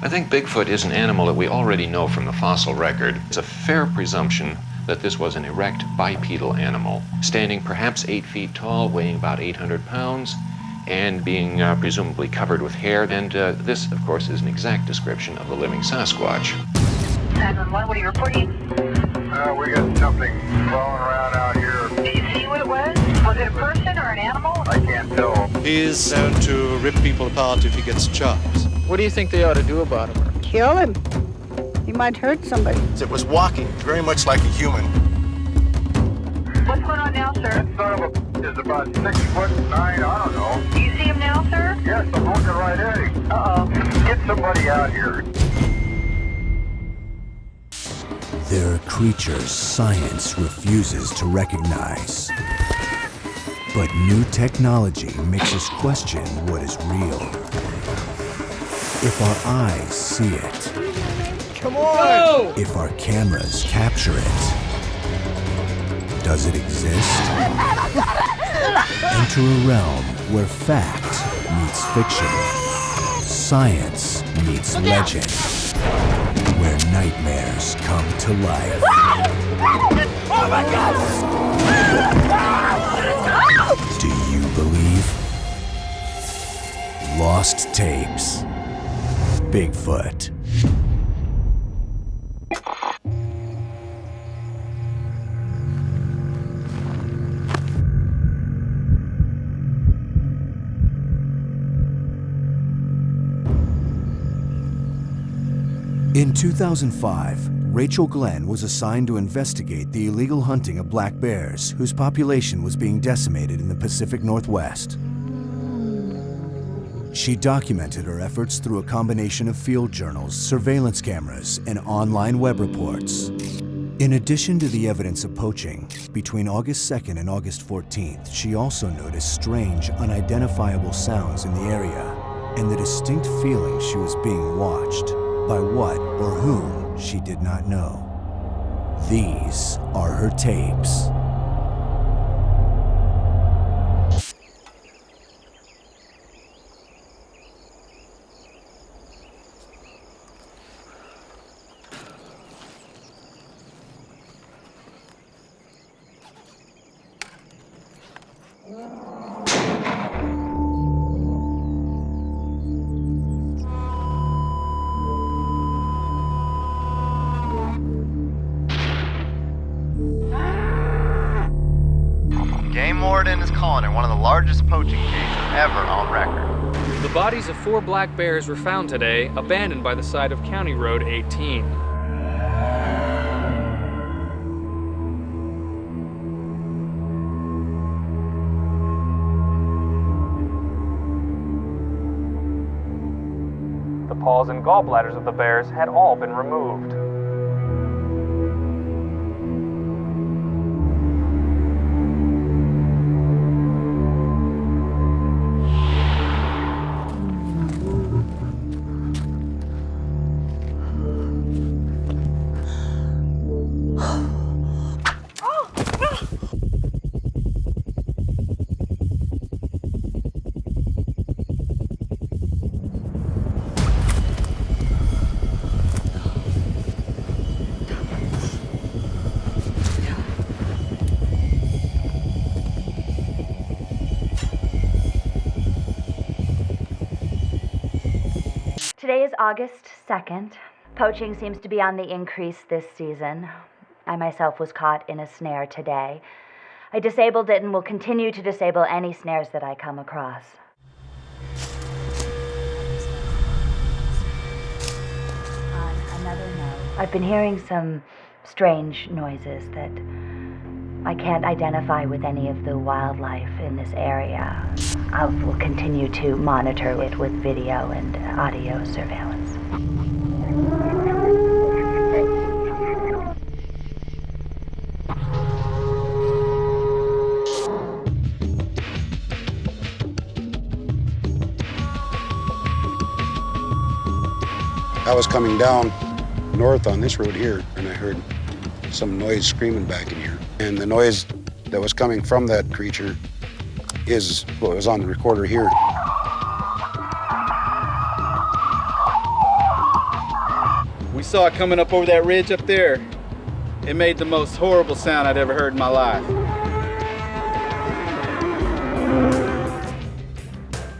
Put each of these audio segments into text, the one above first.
I think Bigfoot is an animal that we already know from the fossil record. It's a fair presumption that this was an erect bipedal animal, standing perhaps 8 feet tall, weighing about 800 pounds, and being presumably covered with hair. And this, of course, is an exact description of the living Sasquatch. 911, what are you reporting? We got something crawling around out here. Did you see what it was? Was it a person or an animal? I can't tell. He's known to rip people apart if he gets a chance. What do you think they ought to do about him? Kill him. He might hurt somebody. It was walking very much like a human. What's going on now, sir? That son of a is about 6'9", I don't know. Do you see him now, sir? Yes, I'm looking right at him. Uh-oh. Get somebody out here. There are creatures science refuses to recognize. But new technology makes us question what is real. If our eyes see it, Come on! if our cameras capture it, does it exist? Enter a realm where fact meets fiction, science meets legend, where nightmares come to life. Oh my God! Do you believe? Lost Tapes. Bigfoot. In 2005, Rachel Glenn was assigned to investigate the illegal hunting of black bears, whose population was being decimated in the Pacific Northwest. She documented her efforts through a combination of field journals, surveillance cameras, and online web reports. In addition to the evidence of poaching, between August 2nd and August 14th, she also noticed strange, unidentifiable sounds in the area and the distinct feeling she was being watched, by what or whom she did not know. These are her tapes. Game warden is calling it one of the largest poaching cases ever on record. The bodies of 4 black bears were found today, abandoned by the side of County Road 18. The paws and gallbladders of the bears had all been removed. Today is August 2nd. Poaching seems to be on the increase this season. I myself was caught in a snare today. I disabled it and will continue to disable any snares that I come across. On another note, I've been hearing some strange noises that I can't identify with any of the wildlife in this area. I will continue to monitor it with video and audio surveillance. I was coming down north on this road here, and I heard some noise screaming back in here. And the noise that was coming from that creature is what was on the recorder here. saw it coming up over that ridge up there. It made the most horrible sound I'd ever heard in my life.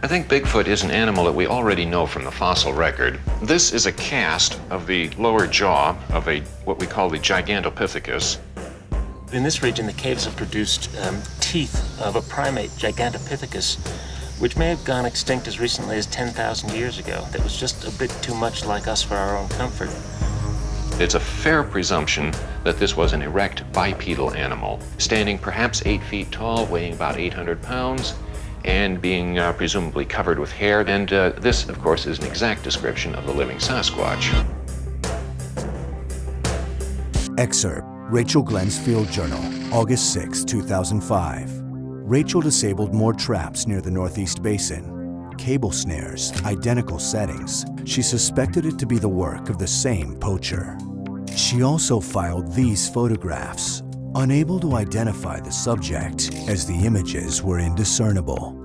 I think Bigfoot is an animal that we already know from the fossil record. This is a cast of the lower jaw of what we call the Gigantopithecus. In this region, the caves have produced teeth of a primate, Gigantopithecus, which may have gone extinct as recently as 10,000 years ago. That was just a bit too much like us for our own comfort. It's a fair presumption that this was an erect bipedal animal, standing perhaps 8 feet tall, weighing about 800 pounds, and being presumably covered with hair. And this, of course, is an exact description of the living Sasquatch. Excerpt, Rachel Glenn's Field Journal, August 6, 2005. Rachel disabled more traps near the Northeast Basin. Cable snares, identical settings. She suspected it to be the work of the same poacher. She also filed these photographs, unable to identify the subject as the images were indiscernible.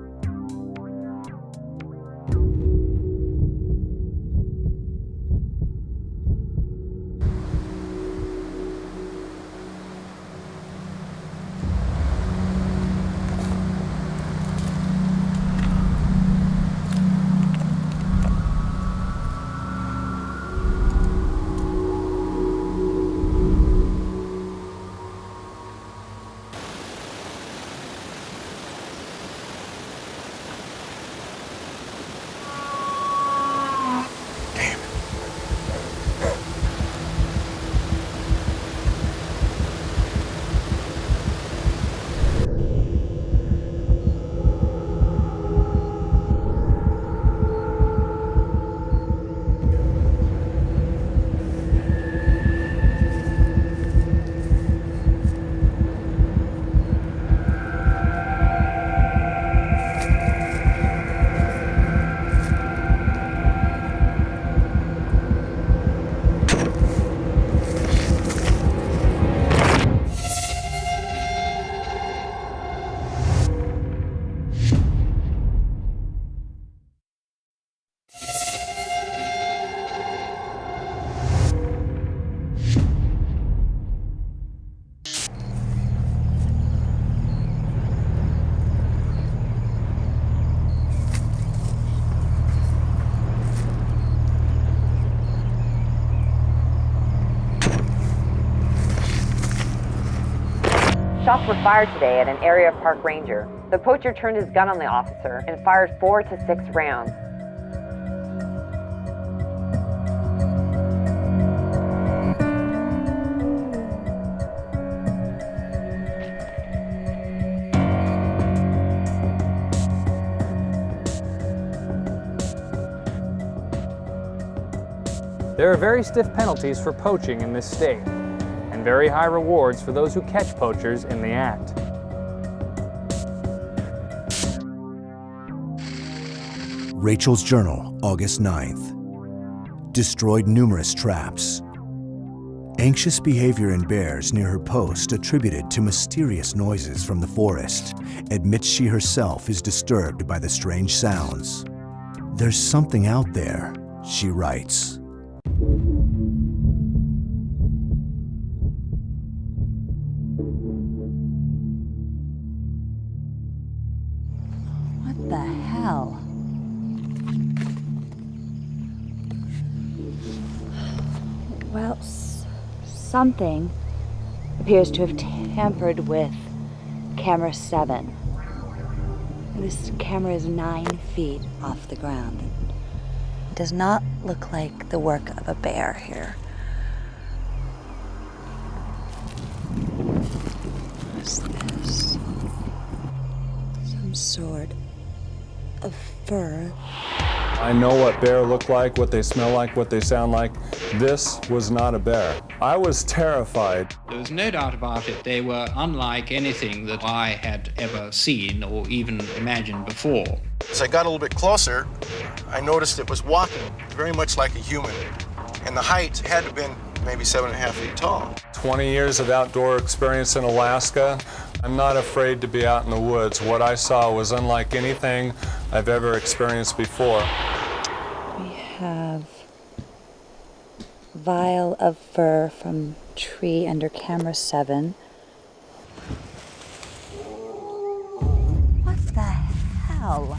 Shots were fired today at an area park ranger. The poacher turned his gun on the officer and fired 4 to 6 rounds. There are very stiff penalties for poaching in this state, and very high rewards for those who catch poachers in the act. Rachel's Journal, August 9th. Destroyed numerous traps. Anxious behavior in bears near her post attributed to mysterious noises from the forest. Admits she herself is disturbed by the strange sounds. There's something out there, she writes. What the hell? Well, something appears to have tampered with camera 7. This camera is 9 feet off the ground. It does not look like the work of a bear here. What is this? Some sort of fur. I know what bear look like, what they smell like, what they sound like. This was not a bear. I was terrified. There was no doubt about it. They were unlike anything that I had ever seen or even imagined before. As I got a little bit closer, I noticed it was walking very much like a human. And the height had to have been maybe 7.5 feet tall. 20 years of outdoor experience in Alaska. I'm not afraid to be out in the woods. What I saw was unlike anything I've ever experienced before. We have vial of fur from tree under camera 7. What the hell?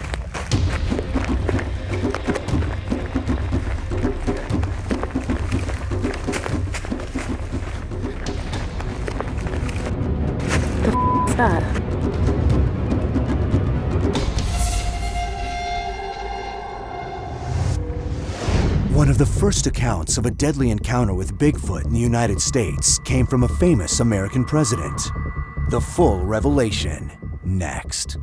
What's that? One of the first accounts of a deadly encounter with Bigfoot in the United States came from a famous American president. The full revelation, next.